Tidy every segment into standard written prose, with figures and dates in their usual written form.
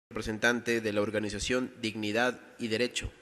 Representante de la organización Dignidad y Derecho.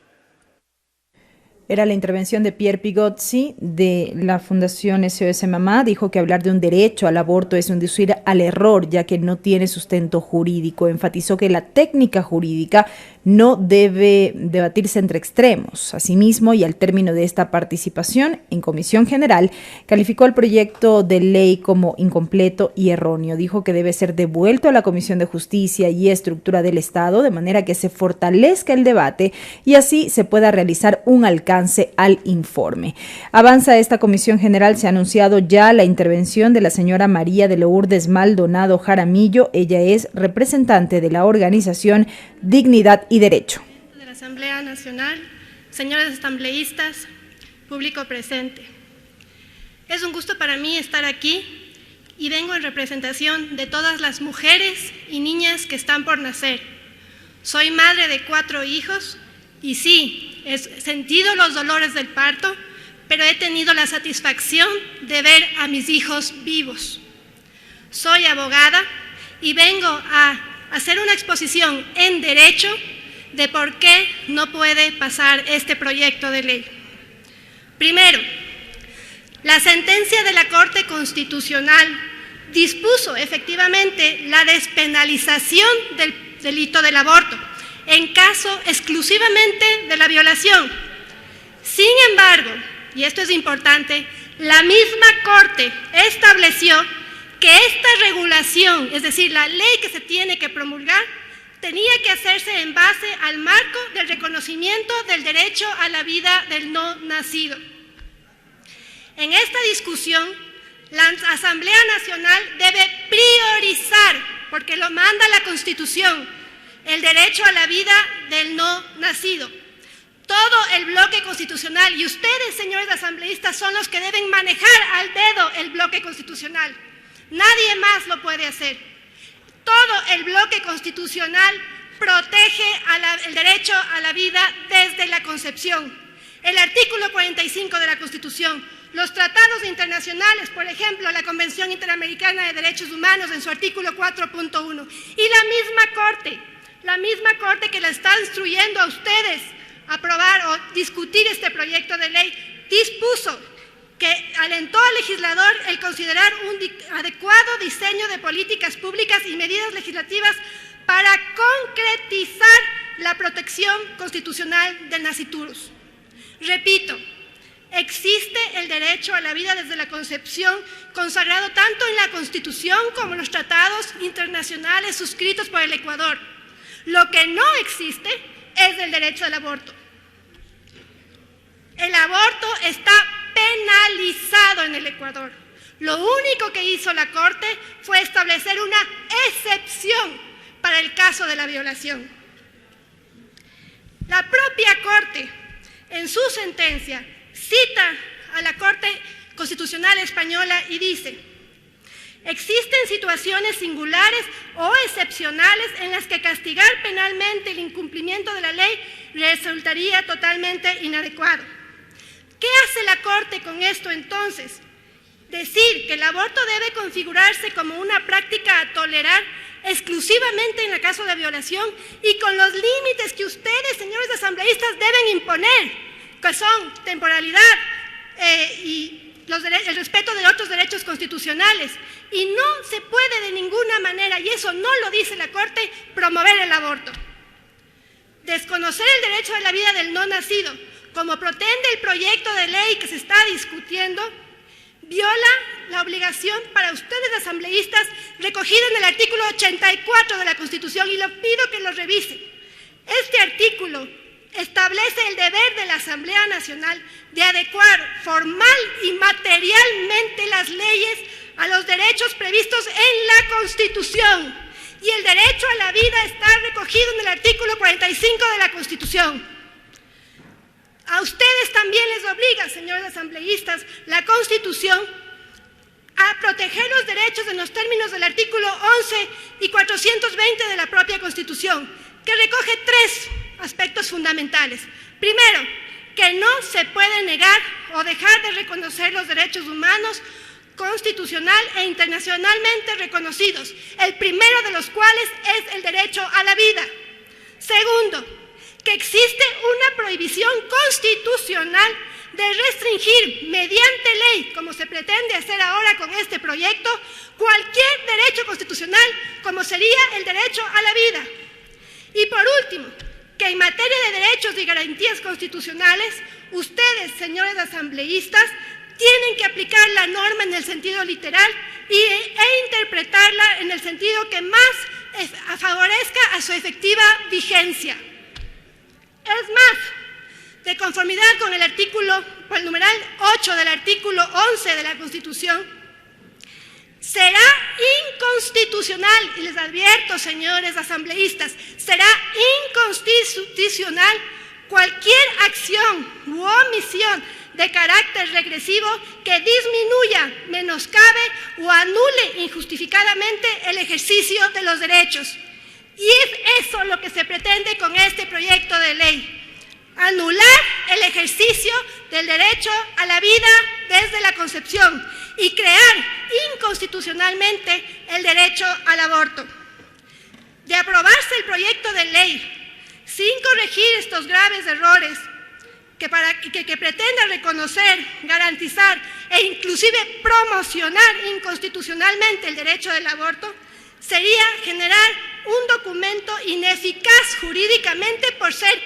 Era la intervención de Pierre Pigozzi de la Fundación SOS Mamá. Dijo que hablar de un derecho al aborto es inducir al error, ya que no tiene sustento jurídico. Enfatizó que la técnica jurídica no debe debatirse entre extremos. Asimismo, y al término de esta participación en Comisión General, calificó el proyecto de ley como incompleto y erróneo. Dijo que debe ser devuelto a la Comisión de Justicia y Estructura del Estado, de manera que se fortalezca el debate y así se pueda realizar un alcance al informe. Avanza esta Comisión General, se ha anunciado ya la intervención de la señora María de Lourdes Maldonado Jaramillo. Ella es representante de la organización Dignidad y Derecho. De la Asamblea Nacional, señores asambleístas, público presente. Es un gusto para mí estar aquí y vengo en representación de todas las mujeres y niñas que están por nacer. Soy madre de 4 hijos y sí, he sentido los dolores del parto, pero he tenido la satisfacción de ver a mis hijos vivos. Soy abogada y vengo a hacer una exposición en derecho de por qué no puede pasar este proyecto de ley. Primero, la sentencia de la Corte Constitucional dispuso efectivamente la despenalización del delito del aborto, en caso exclusivamente de la violación. Sin embargo, y esto es importante, la misma Corte estableció que esta regulación, es decir, la ley que se tiene que promulgar, tenía que hacerse en base al marco del reconocimiento del derecho a la vida del no nacido. En esta discusión, la Asamblea Nacional debe priorizar, porque lo manda la Constitución, el derecho a la vida del no nacido. Todo el bloque constitucional, y ustedes, señores asambleístas, son los que deben manejar al dedo el bloque constitucional. Nadie más lo puede hacer. Todo el bloque constitucional protege el derecho a la vida desde la concepción. El artículo 45 de la Constitución, los tratados internacionales, por ejemplo, la Convención Interamericana de Derechos Humanos en su artículo 4.1, y la misma Corte que la está instruyendo a ustedes a aprobar o discutir este proyecto de ley, dispuso que alentó al legislador el considerar un adecuado diseño de políticas públicas y medidas legislativas para concretizar la protección constitucional del nasciturus. Repito, existe el derecho a la vida desde la concepción, consagrado tanto en la Constitución como en los tratados internacionales suscritos por el Ecuador. Lo que no existe es el derecho al aborto. El aborto está penalizado en el Ecuador. Lo único que hizo la Corte fue establecer una excepción para el caso de la violación. La propia Corte, en su sentencia, cita a la Corte Constitucional Española y dice: existen situaciones singulares o excepcionales en las que castigar penalmente el incumplimiento de la ley resultaría totalmente inadecuado. ¿Qué hace la Corte con esto entonces? Decir que el aborto debe configurarse como una práctica a tolerar exclusivamente en el caso de violación y con los límites que ustedes, señores asambleístas, deben imponer, que son temporalidad y el respeto de otros derechos constitucionales. Y no se puede de ninguna manera, y eso no lo dice la Corte, promover el aborto. Desconocer el derecho de la vida del no nacido, como pretende el proyecto de ley que se está discutiendo, viola la obligación para ustedes asambleístas recogida en el artículo 84 de la Constitución, y lo pido que lo revisen. Este artículo establece el deber de la Asamblea Nacional de adecuar formal y materialmente las leyes a los derechos previstos en la Constitución, y el derecho a la vida está recogido en el artículo 45 de la Constitución. A ustedes también les obliga, señores asambleístas, la Constitución a proteger los derechos en los términos del artículo 11 y 420 de la propia Constitución, que recoge 3 aspectos fundamentales. Primero, que no se puede negar o dejar de reconocer los derechos humanos constitucional e internacionalmente reconocidos, el primero de los cuales es el derecho a la vida. existe una prohibición constitucional de restringir mediante ley, como se pretende hacer ahora con este proyecto, cualquier derecho constitucional, como sería el derecho a la vida. Y por último, que en materia de derechos y garantías constitucionales, ustedes, señores asambleístas, tienen que aplicar la norma en el sentido literal e interpretarla en el sentido que más favorezca a su efectiva vigencia. Es más, de conformidad con el numeral 8 del artículo 11 de la Constitución, será inconstitucional, y les advierto, señores asambleístas, será inconstitucional cualquier acción u omisión de carácter regresivo que disminuya, menoscabe o anule injustificadamente el ejercicio de los derechos. Y es eso lo que se pretende con este proyecto de ley. Anular el ejercicio del derecho a la vida desde la concepción y crear inconstitucionalmente el derecho al aborto. De aprobarse el proyecto de ley sin corregir estos graves errores que pretenda reconocer, garantizar e inclusive promocionar inconstitucionalmente el derecho del aborto, sería generar un documento ineficaz jurídicamente por ser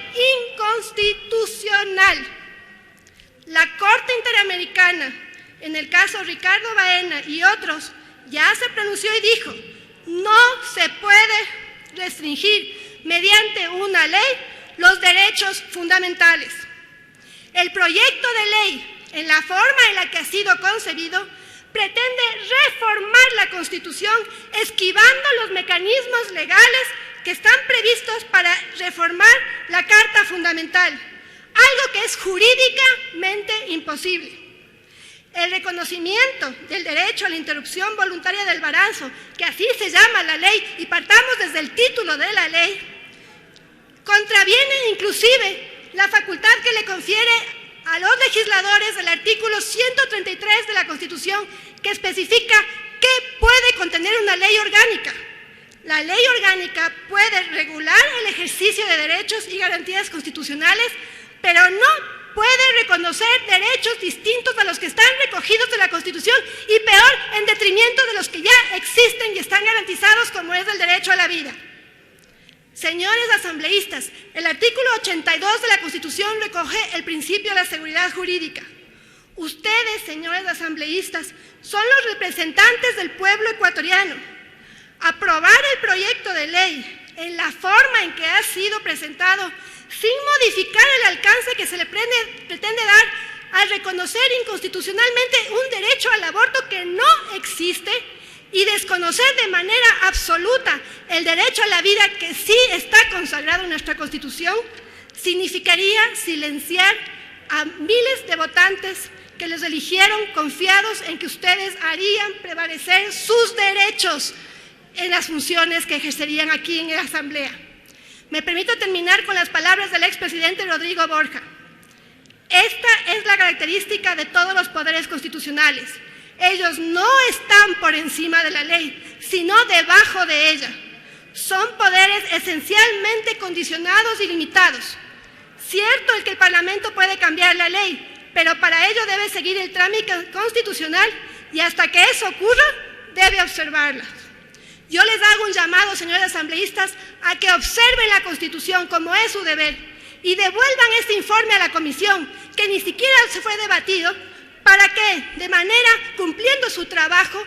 inconstitucional. La Corte Interamericana, en el caso Ricardo Baena y otros, ya se pronunció y dijo: no se puede restringir mediante una ley los derechos fundamentales. El proyecto de ley, en la forma en la que ha sido concebido, pretende reformar la Constitución esquivando los mecanismos legales que están previstos para reformar la Carta Fundamental, algo que es jurídicamente imposible. El reconocimiento del derecho a la interrupción voluntaria del embarazo, que así se llama la ley, y partamos desde el título de la ley, contraviene inclusive la facultad que le confiere a los legisladores el artículo 133 de la Constitución, que especifica qué puede contener una ley orgánica. La ley orgánica puede regular el ejercicio de derechos y garantías constitucionales, pero no puede reconocer derechos distintos a los que están recogidos en la Constitución y peor, en detrimento de los que ya existen y están garantizados, como es el derecho a la vida. Señores asambleístas, el artículo 82 de la Constitución recoge el principio de la seguridad jurídica. Ustedes, señores asambleístas, son los representantes del pueblo ecuatoriano. Aprobar el proyecto de ley en la forma en que ha sido presentado, sin modificar el alcance que se le pretende dar al reconocer inconstitucionalmente un derecho al aborto que no existe, y desconocer de manera absoluta el derecho a la vida que sí está consagrado en nuestra Constitución, significaría silenciar a miles de votantes que les eligieron confiados en que ustedes harían prevalecer sus derechos en las funciones que ejercerían aquí en la Asamblea. Me permito terminar con las palabras del expresidente Rodrigo Borja. Esta es la característica de todos los poderes constitucionales. Ellos no están por encima de la ley, sino debajo de ella. Son poderes esencialmente condicionados y limitados. Cierto es que el Parlamento puede cambiar la ley, pero para ello debe seguir el trámite constitucional y hasta que eso ocurra, debe observarla. Yo les hago un llamado, señores asambleístas, a que observen la Constitución como es su deber y devuelvan este informe a la Comisión, que ni siquiera se fue debatido, para que, de manera cumpliendo su trabajo,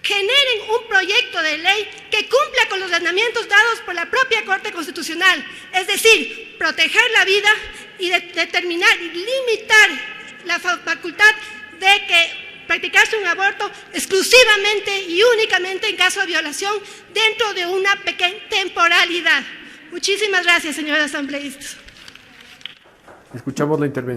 generen un proyecto de ley que cumpla con los ordenamientos dados por la propia Corte Constitucional, es decir, proteger la vida y determinar y limitar la facultad de que practicarse un aborto exclusivamente y únicamente en caso de violación dentro de una pequeña temporalidad. Muchísimas gracias, señores asambleístas. Escuchamos la intervención.